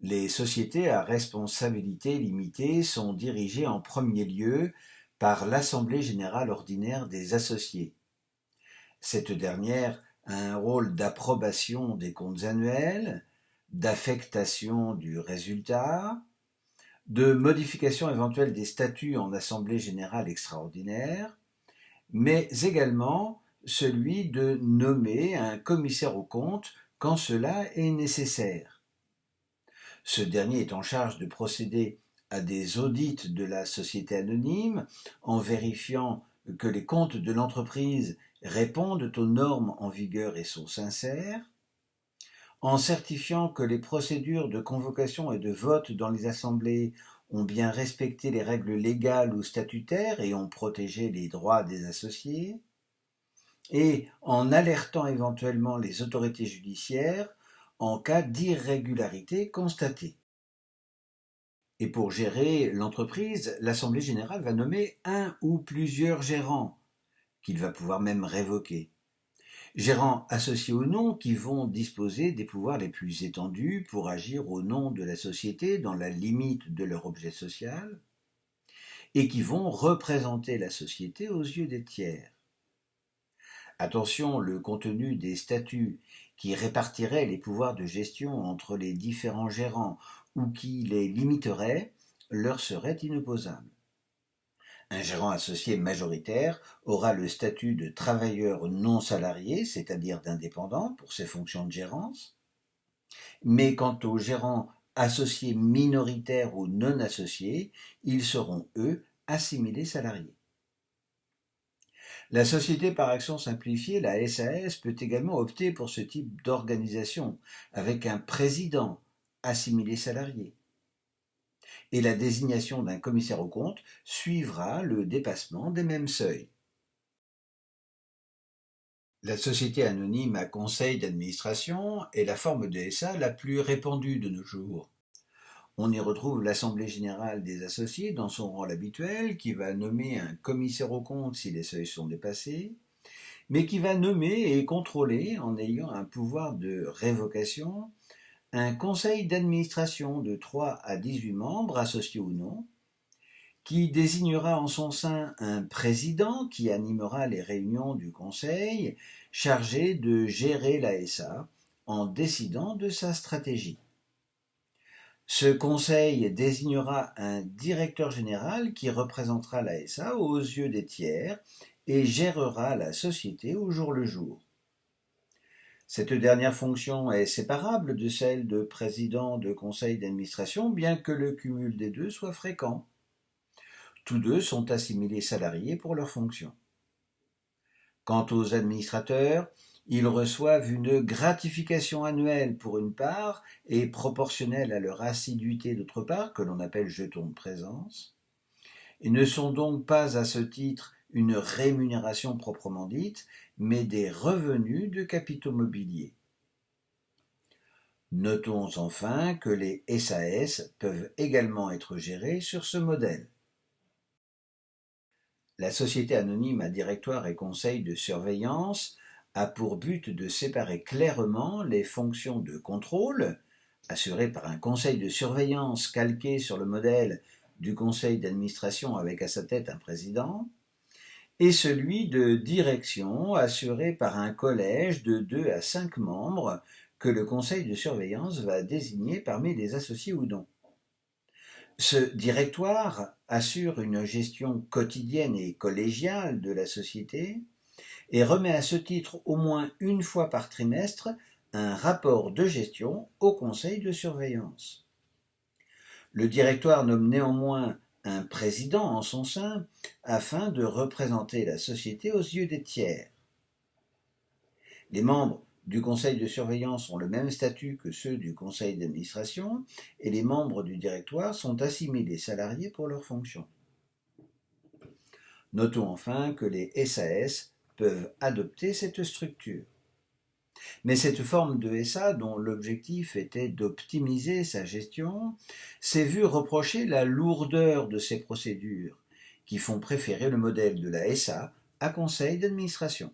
Les sociétés à responsabilité limitée sont dirigées en premier lieu par l'Assemblée générale ordinaire des associés. Cette dernière a un rôle d'approbation des comptes annuels, d'affectation du résultat, de modification éventuelle des statuts en Assemblée générale extraordinaire, mais également celui de nommer un commissaire aux comptes quand cela est nécessaire. Ce dernier est en charge de procéder à des audits de la société anonyme en vérifiant que les comptes de l'entreprise répondent aux normes en vigueur et sont sincères, en certifiant que les procédures de convocation et de vote dans les assemblées ont bien respecté les règles légales ou statutaires et ont protégé les droits des associés, et en alertant éventuellement les autorités judiciaires en cas d'irrégularité constatée. Et pour gérer l'entreprise, l'Assemblée générale va nommer un ou plusieurs gérants, qu'il va pouvoir même révoquer. Gérants associés ou non qui vont disposer des pouvoirs les plus étendus pour agir au nom de la société dans la limite de leur objet social et qui vont représenter la société aux yeux des tiers. Attention, le contenu des statuts qui répartiraient les pouvoirs de gestion entre les différents gérants ou qui les limiteraient leur serait inopposable. Un gérant associé majoritaire aura le statut de travailleur non salarié, c'est-à-dire d'indépendant pour ses fonctions de gérance, mais quant aux gérants associés minoritaires ou non associés, ils seront, eux, assimilés salariés. La société par action simplifiée, la SAS, peut également opter pour ce type d'organisation, avec un président assimilé salarié. Et la désignation d'un commissaire aux comptes suivra le dépassement des mêmes seuils. La société anonyme à conseil d'administration est la forme de SA la plus répandue de nos jours. On y retrouve l'Assemblée générale des associés dans son rôle habituel, qui va nommer un commissaire aux comptes si les seuils sont dépassés, mais qui va nommer et contrôler, en ayant un pouvoir de révocation, un conseil d'administration de 3 à 18 membres, associés ou non, qui désignera en son sein un président qui animera les réunions du conseil chargé de gérer la SA en décidant de sa stratégie. Ce conseil désignera un directeur général qui représentera la SA aux yeux des tiers et gérera la société au jour le jour. Cette dernière fonction est séparable de celle de président de conseil d'administration, bien que le cumul des deux soit fréquent. Tous deux sont assimilés salariés pour leurs fonctions. Quant aux administrateurs, ils reçoivent une gratification annuelle pour une part et proportionnelle à leur assiduité d'autre part, que l'on appelle jeton de présence, et ne sont donc pas à ce titre une rémunération proprement dite, mais des revenus de capitaux mobiliers. Notons enfin que les SAS peuvent également être gérés sur ce modèle. La société anonyme à directoire et conseil de surveillance a pour but de séparer clairement les fonctions de contrôle, assurées par un conseil de surveillance calqué sur le modèle du conseil d'administration avec à sa tête un président, et celui de direction assuré par un collège de 2 à 5 membres que le conseil de surveillance va désigner parmi les associés ou non. Ce directoire assure une gestion quotidienne et collégiale de la société et remet à ce titre au moins une fois par trimestre un rapport de gestion au conseil de surveillance. Le directoire nomme néanmoins un président en son sein afin de représenter la société aux yeux des tiers. Les membres du conseil de surveillance ont le même statut que ceux du conseil d'administration et les membres du directoire sont assimilés salariés pour leurs fonctions. Notons enfin que les SAS peuvent adopter cette structure. Mais cette forme de SA, dont l'objectif était d'optimiser sa gestion, s'est vue reprocher la lourdeur de ses procédures, qui font préférer le modèle de la SA à conseil d'administration.